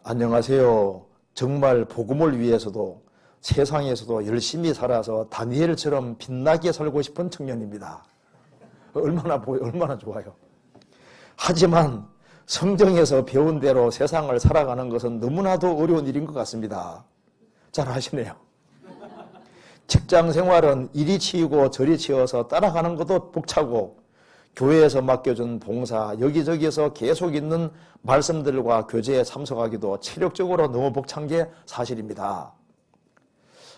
안녕하세요. 정말 복음을 위해서도 세상에서도 열심히 살아서 다니엘처럼 빛나게 살고 싶은 청년입니다. 얼마나 좋아요. 하지만 성경에서 배운 대로 세상을 살아가는 것은 너무나도 어려운 일인 것 같습니다. 잘 아시네요. 직장 생활은 이리 치이고 저리 치여서 따라가는 것도 벅차고, 교회에서 맡겨준 봉사, 여기저기서 계속 있는 말씀들과 교제에 참석하기도 체력적으로 너무 벅찬 게 사실입니다.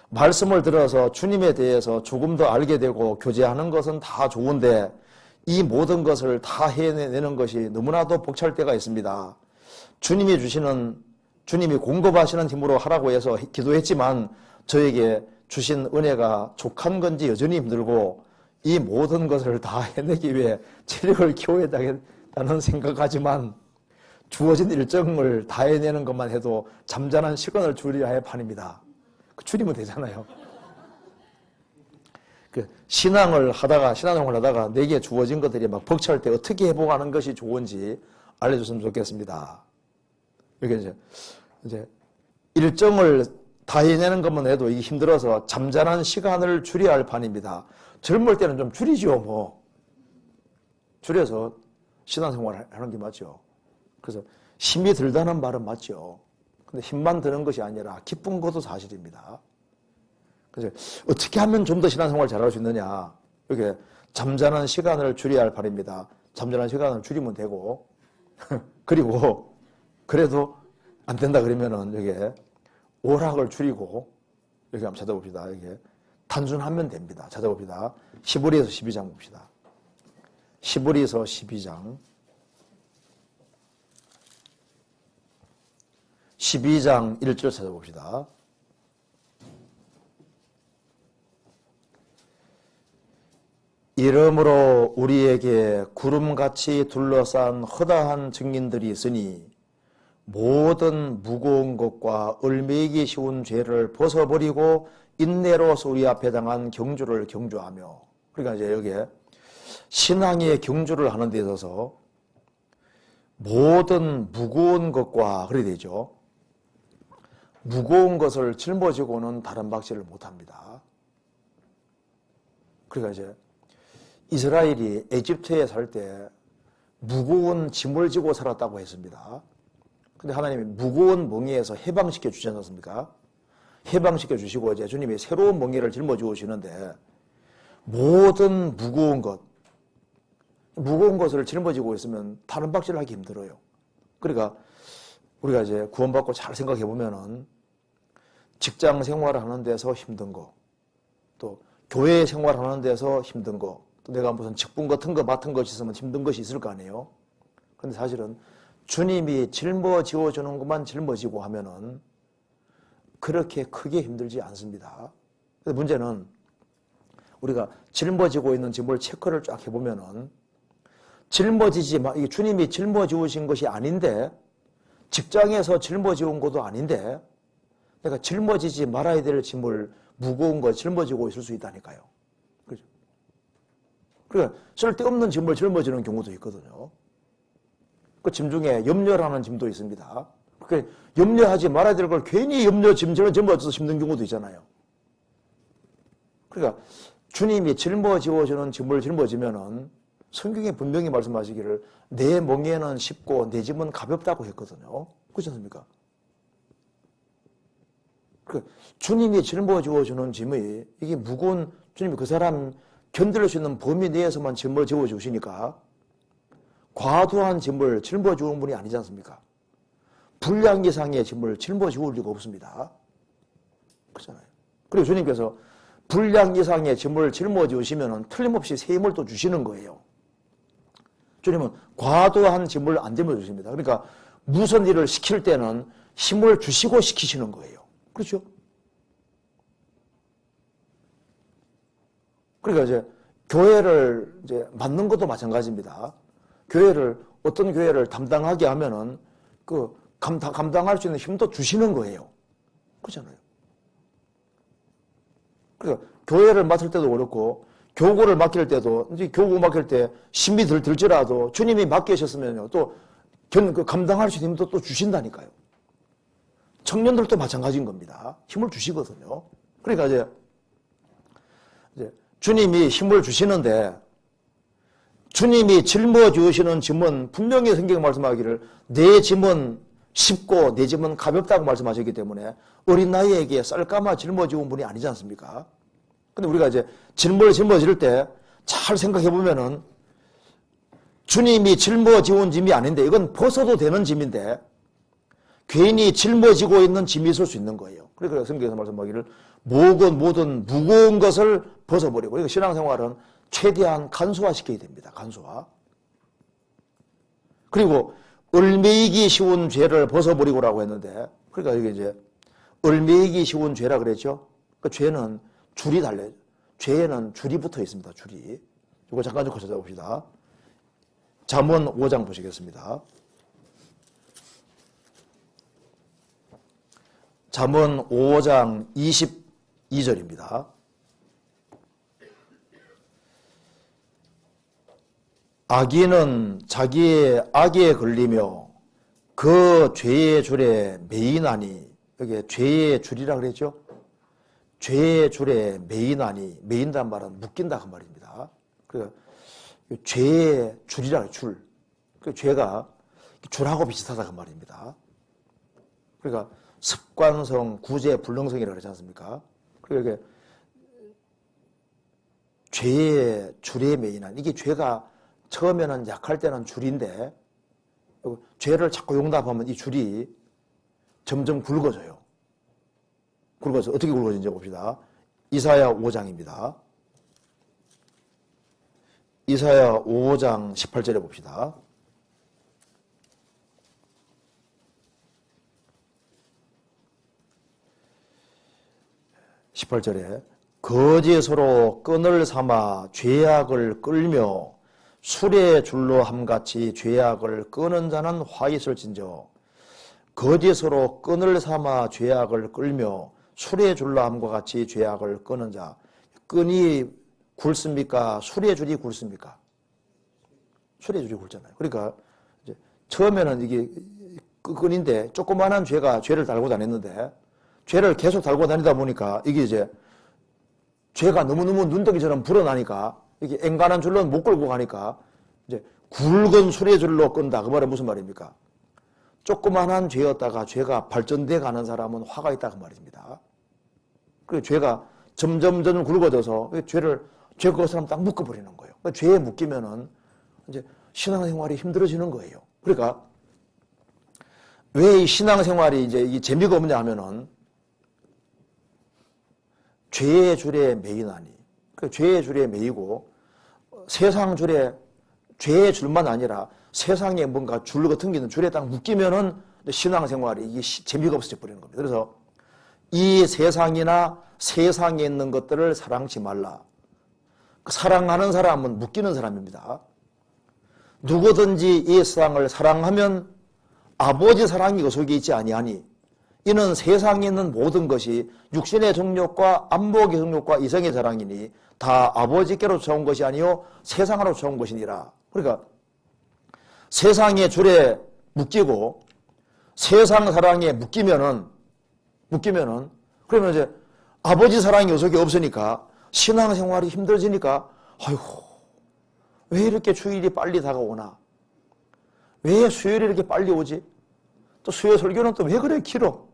말씀을 들어서 주님에 대해서 조금 더 알게 되고 교제하는 것은 다 좋은데, 이 모든 것을 다 해내는 것이 너무나도 벅찰 때가 있습니다. 주님이 공급하시는 힘으로 하라고 해서 기도했지만 저에게 주신 은혜가 족한 건지 여전히 힘들고, 이 모든 것을 다 해내기 위해 체력을 키워야 되겠다는 생각하지만 주어진 일정을 다 해내는 것만 해도 잠잠한 시간을 줄여야 할 판입니다. 줄이면 되잖아요. 신앙생활을 하다가 내게 주어진 것들이 막 벅찰 때 어떻게 해보가는 것이 좋은지 알려줬으면 좋겠습니다. 이게 이제 일정을 다 해내는 것만 해도 이게 힘들어서 잠잠한 시간을 줄여야 할 판입니다. 젊을 때는 좀 줄이죠, 뭐. 줄여서 신앙생활을 하는 게 맞죠. 그래서 힘이 들다는 말은 맞죠. 근데 힘만 드는 것이 아니라 기쁜 것도 사실입니다. 그래서 어떻게 하면 좀 더 신앙생활을 잘할 수 있느냐. 이렇게 잠잠한 시간을 줄여야 할 판입니다. 잠잠한 시간을 줄이면 되고, 그리고 그래도 안 된다 그러면은 여기에 오락을 줄이고, 여기 한번 찾아봅시다. 여기 단순하면 됩니다. 찾아봅시다. 히브리서 12장 봅시다. 히브리서 12장 1절 찾아봅시다. 이러므로 우리에게 구름같이 둘러싼 허다한 증인들이 있으니 모든 무거운 것과 얼매이기 쉬운 죄를 벗어버리고 인내로서 우리 앞에 당한 경주를 경주하며. 그러니까 이제 여기에 신앙의 경주를 하는 데 있어서 모든 무거운 것과, 그래야 되죠. 무거운 것을 짊어지고는 다른 박질을 못합니다. 그러니까 이제 이스라엘이 에집트에 살 때 무거운 짐을 지고 살았다고 했습니다. 근데 하나님이 무거운 멍에에서 해방시켜 주지 않았습니까? 해방시켜 주시고 이제 주님이 새로운 멍에를 짊어지고 오시는데, 모든 무거운 것을 짊어지고 있으면 다른 박질을 하기 힘들어요. 그러니까 우리가 이제 구원받고 잘 생각해 보면은 직장 생활을 하는 데서 힘든 거, 또 교회 생활하는 데서 힘든 거, 또 내가 무슨 직분 같은 거 맡은 것이 있으면 힘든 것이 있을 거 아니에요. 근데 사실은 주님이 짊어지어 주는 것만 짊어지고 하면은 그렇게 크게 힘들지 않습니다. 근데 문제는 우리가 짊어지고 있는 짐을 체크를 쫙 해보면은 이게 주님이 짊어지우신 것이 아닌데, 직장에서 짊어지운 것도 아닌데, 내가 짊어지지 말아야 될 짐을, 무거운 걸 짊어지고 있을 수 있다니까요. 그죠? 그러니까 쓸데없는 짐을 짊어지는 경우도 있거든요. 그 짐 중에 염려라는 짐도 있습니다. 그러니까 염려하지 말아야 될 걸 괜히 짐을 짊어져서 힘든 경우도 있잖아요. 그러니까 주님이 짊어지어주는 짐을 짊어지면은 성경에 분명히 말씀하시기를 내 멍에는 쉽고 내 짐은 가볍다고 했거든요. 그렇지 않습니까? 주님이 짊어지어주는 짐이, 이게 무거운, 주님이 그 사람 견딜 수 있는 범위 내에서만 짐을 지어주시니까 과도한 짐을 짊어지는 분이 아니지 않습니까? 분량 이상의 짐을 짊어지울 리가 없습니다. 그렇잖아요. 그리고 주님께서 분량 이상의 짐을 짊어지시면 틀림없이 새 힘을 또 주시는 거예요. 주님은 과도한 짐을 안 짊어지십니다. 그러니까 무슨 일을 시킬 때는 힘을 주시고 시키시는 거예요. 그렇죠? 그러니까 이제 교회를 이제 맡는 것도 마찬가지입니다. 어떤 교회를 담당하게 하면은 감당할 수 있는 힘도 주시는 거예요. 그렇잖아요. 그러니까 교회를 맡을 때도 그렇고, 교구를 맡길 때도, 이제 교구 맡길 때 힘이 들지라도 주님이 맡기셨으면요, 또 감당할 수 있는 힘도 또 주신다니까요. 청년들도 마찬가지인 겁니다. 힘을 주시거든요. 그러니까 이제 주님이 힘을 주시는데 주님이 짊어지시는 짐은 분명히 성경에 말씀하기를 내 짐은 쉽고 내 짐은 가볍다고 말씀하셨기 때문에 어린 나이에게 쌀까마 짊어지는 분이 아니지 않습니까? 근데 우리가 이제 짐을 짊어질 때 잘 생각해 보면은 주님이 짊어지온 짐이 아닌데 이건 벗어도 되는 짐인데 괜히 짊어지고 있는 짐이 있을 수 있는 거예요. 그러니까 성경에서 말씀하기를 뭐든 무거운 것을 벗어버리고 그러니까 신앙생활은 최대한 간소화시켜야 됩니다. 간소화. 그리고 얼매이기 쉬운 죄를 벗어버리고라고 했는데 그러니까 이게 이제 얼매이기 쉬운 죄라 그랬죠. 그 죄는 줄이 달려요. 죄에는 줄이 붙어 있습니다. 줄이. 이거 잠깐 좀 찾아봅시다. 잠언 5장 보시겠습니다. 잠언 5장 22절입니다. 악인은 자기의 악에 걸리며 그 죄의 줄에 매이나니 여기 죄의 줄이라 그랬죠? 죄의 줄에 매이나니 매인단 말은 묶인다 그 말입니다. 그 죄의 줄이라 그래요. 줄. 그 죄가 줄하고 비슷하다 그 말입니다. 그러니까 습관성, 구제, 불능성이라고 그러지 않습니까? 그러니까 이게 죄의 줄에 매이나니 이게 죄가 처음에는 약할 때는 줄인데 죄를 자꾸 용납하면 이 줄이 점점 굵어져요. 굵어서 어떻게 굵어진지 봅시다. 이사야 5장입니다. 이사야 5장 18절에 봅시다. (18절에) 거짓으로 끈을 삼아 죄악을 끌며 술의 줄로 함같이 죄악을 끄는 자는 화 있을진저 거짓으로 끈을 삼아 죄악을 끌며 술의 줄로 함과 같이 죄악을 끄는 자 끈이 굵습니까? 술의 줄이 굵습니까? 술의 줄이 굵잖아요. 그러니까 이제 처음에는 이게 끈인데 조그마한 죄를 달고 다녔는데 죄를 계속 달고 다니다 보니까 이게 이제 죄가 너무너무 눈덩이처럼 불어나니까 이게 앵간한 줄로는 못 끌고 가니까 이제 굵은 술의 줄로 끈다. 그 말은 무슨 말입니까? 조그만한 죄였다가 죄가 발전돼 가는 사람은 화가 있다 그 말입니다. 그 죄가 점점 굵어져서 죄 그 사람 딱 묶어버리는 거예요. 그러니까 죄에 묶이면은 이제 신앙생활이 힘들어지는 거예요. 그러니까 왜 이 신앙생활이 이제 이 재미가 없냐 하면은 죄의 줄에 매이나니 그 죄의 줄에 매이고 세상 줄에 죄의 줄만 아니라 세상에 뭔가 줄 같은 게 있는 줄에 딱 묶이면은 신앙생활이 이게 재미가 없어져 버리는 겁니다. 그래서 이 세상이나 세상에 있는 것들을 사랑치 말라. 사랑하는 사람은 묶이는 사람입니다. 누구든지 이 세상을 사랑하면 아버지 사랑이 그 속에 있지 아니하니 이는 세상에 있는 모든 것이 육신의 정욕과 안목의 정욕과 이성의 자랑이니 다 아버지께로 쫓아온 것이 아니요 세상으로 쫓아온 것이니라. 그러니까 세상의 줄에 묶이고 세상 사랑에 묶이면은 그러면 이제 아버지 사랑이 요 속에 없으니까 신앙생활이 힘들어지니까 아이고 왜 이렇게 주일이 빨리 다가오나? 왜 수요일이 이렇게 빨리 오지? 또 수요 설교는 또 왜 그래 길어?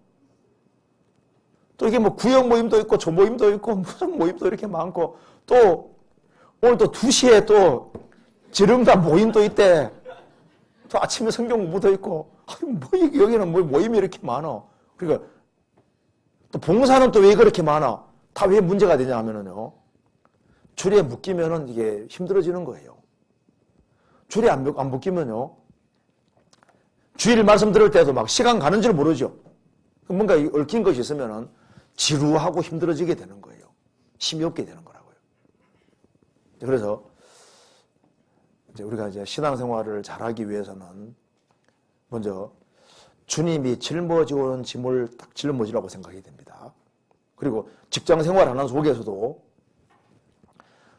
또 이게 뭐 구역 모임도 있고 저 모임도 있고 무슨 모임도 이렇게 많고 또 오늘 또 2시에 또 지름단 모임도 있대. 또 아침에 성경 공부도 있고 아니 뭐 여기는 뭐 모임이 이렇게 많아. 그러니까 또 봉사는 또 왜 그렇게 많아? 다 왜 문제가 되냐 하면은요. 줄에 묶이면은 이게 힘들어지는 거예요. 줄에 안 묶이면요. 주일 말씀 들을 때도 막 시간 가는 줄 모르죠. 뭔가 얽힌 것이 있으면은 지루하고 힘들어지게 되는 거예요. 힘이 없게 되는 거라고요. 그래서 이제 우리가 이제 신앙생활을 잘하기 위해서는 먼저 주님이 짊어지오는 짐을 딱 짊어지라고 생각해야 됩니다. 그리고 직장생활하는 속에서도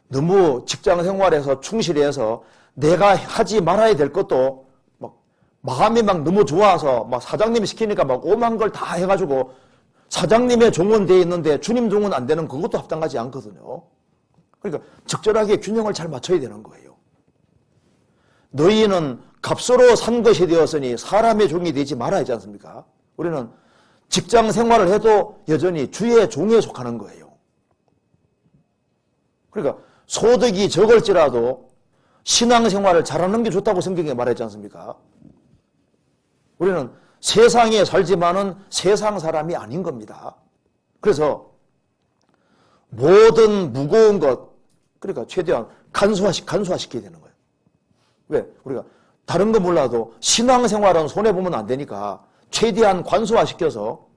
너무 직장생활에서 충실해서 내가 하지 말아야 될 것도 마음이 막 너무 좋아서 막 사장님이 시키니까 막 오만 걸 다 해가지고 사장님의 종은 돼 있는데 주님 종은 안 되는 그것도 합당하지 않거든요. 그러니까 적절하게 균형을 잘 맞춰야 되는 거예요. 너희는 값으로 산 것이 되었으니 사람의 종이 되지 말아야 하지 않습니까? 우리는 직장 생활을 해도 여전히 주의 종에 속하는 거예요. 그러니까 소득이 적을지라도 신앙생활을 잘하는 게 좋다고 성경에 말했지 않습니까? 우리는 세상에 살지만은 세상 사람이 아닌 겁니다. 그래서 모든 무거운 것, 그러니까 최대한 간소화시켜야 되는 거예요. 왜? 우리가 다른 거 몰라도 신앙생활은 손해보면 안 되니까 최대한 관소화시켜서,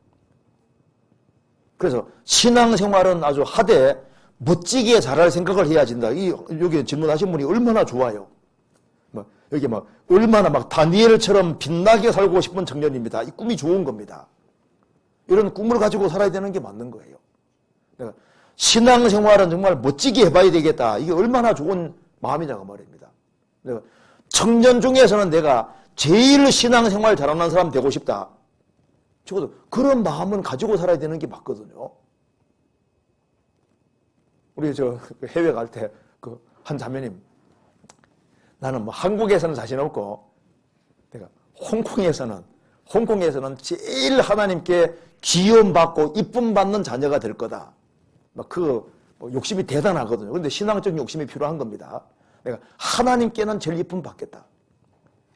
그래서 신앙생활은 아주 하되 멋지게 잘할 생각을 해야 진다. 여기 질문하신 분이 얼마나 좋아요. 여기 얼마나 다니엘처럼 빛나게 살고 싶은 청년입니다. 이 꿈이 좋은 겁니다. 이런 꿈을 가지고 살아야 되는 게 맞는 거예요. 내가 신앙생활은 정말 멋지게 해봐야 되겠다. 이게 얼마나 좋은 마음이냐고 말입니다. 내가 청년 중에서는 내가 제일 신앙생활 잘하는 사람 되고 싶다. 적어도 그런 마음은 가지고 살아야 되는 게 맞거든요. 우리 해외 갈 때 한 자매님, 나는 한국에서는 자신 없고 내가 홍콩에서는 제일 하나님께 기원받고 이쁨 받는 자녀가 될 거다. 욕심이 대단하거든요. 그런데 신앙적 욕심이 필요한 겁니다. 내가 하나님께는 제일 이쁨 받겠다.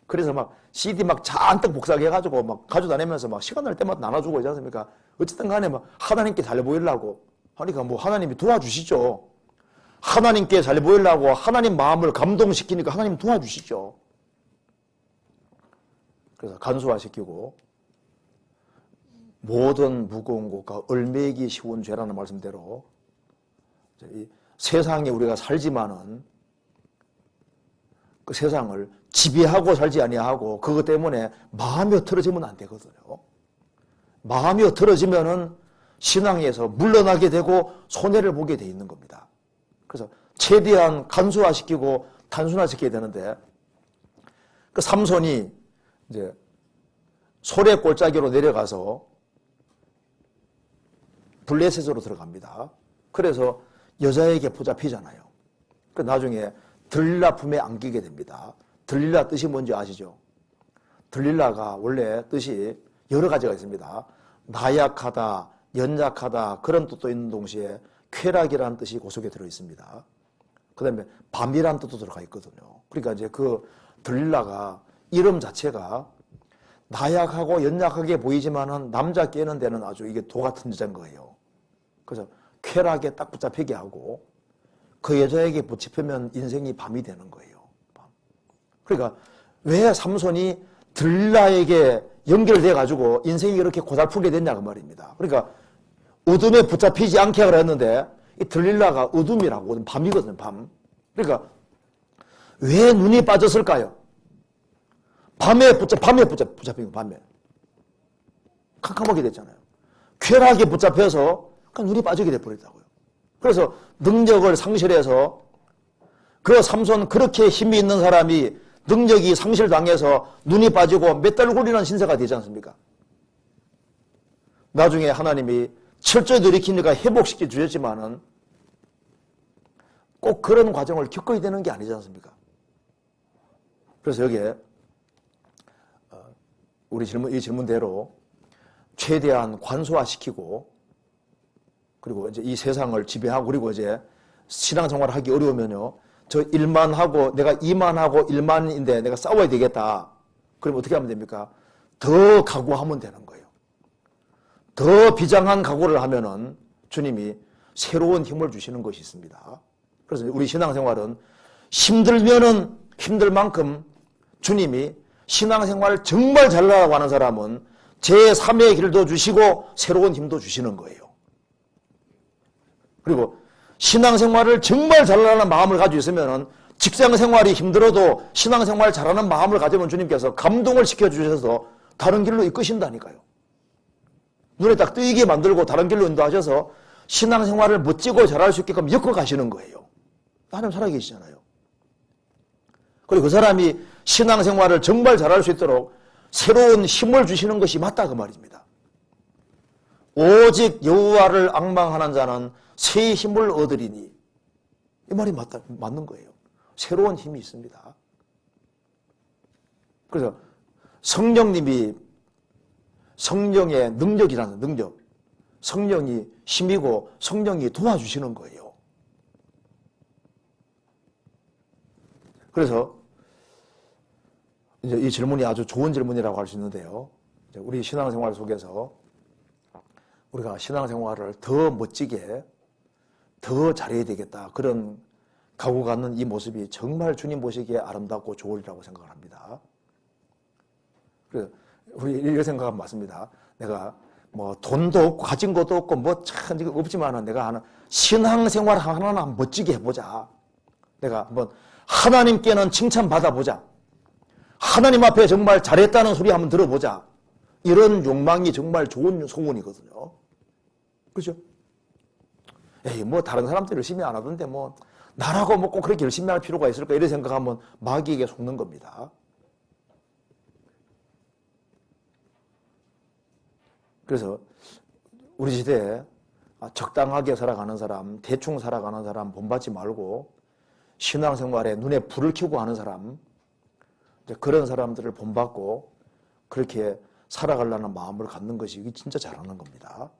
그래서 CD 잔뜩 복사해가지고 가지고 다니면서 시간 날 때마다 나눠주고 있지 않습니까? 어쨌든 간에 하나님께 잘 보이려고 하니까 하나님이 도와주시죠. 하나님께 잘 보이려고 하나님 마음을 감동시키니까 하나님 도와주시죠. 그래서 간소화시키고 모든 무거운 것과 얼매기 쉬운 죄라는 말씀대로 이 세상에 우리가 살지만은 그 세상을 지배하고 살지 아니하고 그것 때문에 마음이 흐트러지면 안 되거든요. 마음이 흐트러지면은 신앙에서 물러나게 되고 손해를 보게 돼 있는 겁니다. 그래서 최대한 간소화시키고 단순화시켜야 되는데 그 삼손이 이제 소래 골짜기로 내려가서 블레셋으로 들어갑니다. 그래서 여자에게 붙잡히잖아요. 그 나중에 들릴라 품에 안기게 됩니다. 들릴라 뜻이 뭔지 아시죠? 들릴라가 원래 뜻이 여러 가지가 있습니다. 나약하다, 연약하다 그런 뜻도 있는 동시에 쾌락이라는 뜻이 그 속에 들어 있습니다. 그 다음에 밤이라는 뜻도 들어가 있거든요. 그러니까 이제 그 들릴라가 이름 자체가 나약하고 연약하게 보이지만은 남자 깨는 데는 아주 이게 도 같은 여자인 거예요. 그래서 쾌락에 딱 붙잡히게 하고 그 여자에게 붙잡히면 인생이 밤이 되는 거예요. 밤. 그러니까 왜 삼손이 들릴라에게 연결돼 가지고 인생이 이렇게 고달프게 됐냐 그 말입니다. 그러니까 어둠에 붙잡히지 않게 하라 했는데 이 들릴라가 어둠이라고 밤이거든요. 밤. 그러니까 왜 눈이 빠졌을까요? 밤에 붙잡힌 거 밤에 캄캄하게 됐잖아요. 쾌락에 붙잡혀서 눈이 빠지게 돼버리더라고요. 그래서 능력을 상실해서 그 삼손 그렇게 힘이 있는 사람이 능력이 상실당해서 눈이 빠지고 맷달구리는 신세가 되지 않습니까? 나중에 하나님이 철저히 들이키니까 회복시켜 주셨지만은 꼭 그런 과정을 겪어야 되는 게 아니지 않습니까? 그래서 여기에 이 질문대로 최대한 관소화시키고 그리고 이제 이 세상을 지배하고 그리고 이제 신앙생활을 하기 어려우면요. 저 일만 하고 내가 이만 하고 일만인데 내가 싸워야 되겠다. 그럼 어떻게 하면 됩니까? 더 각오하면 되는 거예요. 더 비장한 각오를 하면은 주님이 새로운 힘을 주시는 것이 있습니다. 그래서 우리 신앙생활은 힘들면은 힘들 만큼 주님이 신앙생활을 정말 잘하라고 하는 사람은 제3의 길도 주시고 새로운 힘도 주시는 거예요. 그리고 신앙생활을 정말 잘하라는 마음을 가지고 있으면 직장생활이 힘들어도 신앙생활 잘하는 마음을 가지면 주님께서 감동을 시켜주셔서 다른 길로 이끄신다니까요. 눈에 딱 뜨이게 만들고 다른 길로 인도하셔서 신앙생활을 멋지고 잘할 수 있게끔 엮어가시는 거예요. 하나님 살아계시잖아요. 그리고 그 사람이 신앙생활을 정말 잘할 수 있도록 새로운 힘을 주시는 것이 맞다 그 말입니다. 오직 여호와를 앙망하는 자는 새 힘을 얻으리니 이 말이 맞는 거예요. 새로운 힘이 있습니다. 그래서 성령님이 성령의 능력이라는 능력, 성령이 힘이고 성령이 도와주시는 거예요. 그래서 이제 이 질문이 아주 좋은 질문이라고 할 수 있는데요. 우리 신앙생활 속에서 우리가 신앙생활을 더 멋지게 더 잘해야 되겠다. 그런 각오 갖는 이 모습이 정말 주님 보시기에 아름답고 좋으리라고 생각을 합니다. 그래서 우리 이런 생각은 맞습니다. 내가 뭐 돈도 없고 가진 것도 없고 뭐 참 없지만은 내가 하는 신앙생활 하나는 한번 멋지게 해보자. 내가 한번 하나님께는 칭찬받아보자. 하나님 앞에 정말 잘했다는 소리 한번 들어보자. 이런 욕망이 정말 좋은 소원이거든요. 그죠? 에이, 뭐 다른 사람들 열심히 안 하던데 뭐 나라고 뭐 꼭 그렇게 열심히 할 필요가 있을까? 이런 생각하면 마귀에게 속는 겁니다. 그래서 우리 시대에 적당하게 살아가는 사람, 대충 살아가는 사람 본받지 말고 신앙생활에 눈에 불을 켜고 하는 사람, 그런 사람들을 본받고 그렇게 살아가려는 마음을 갖는 것이 진짜 잘하는 겁니다.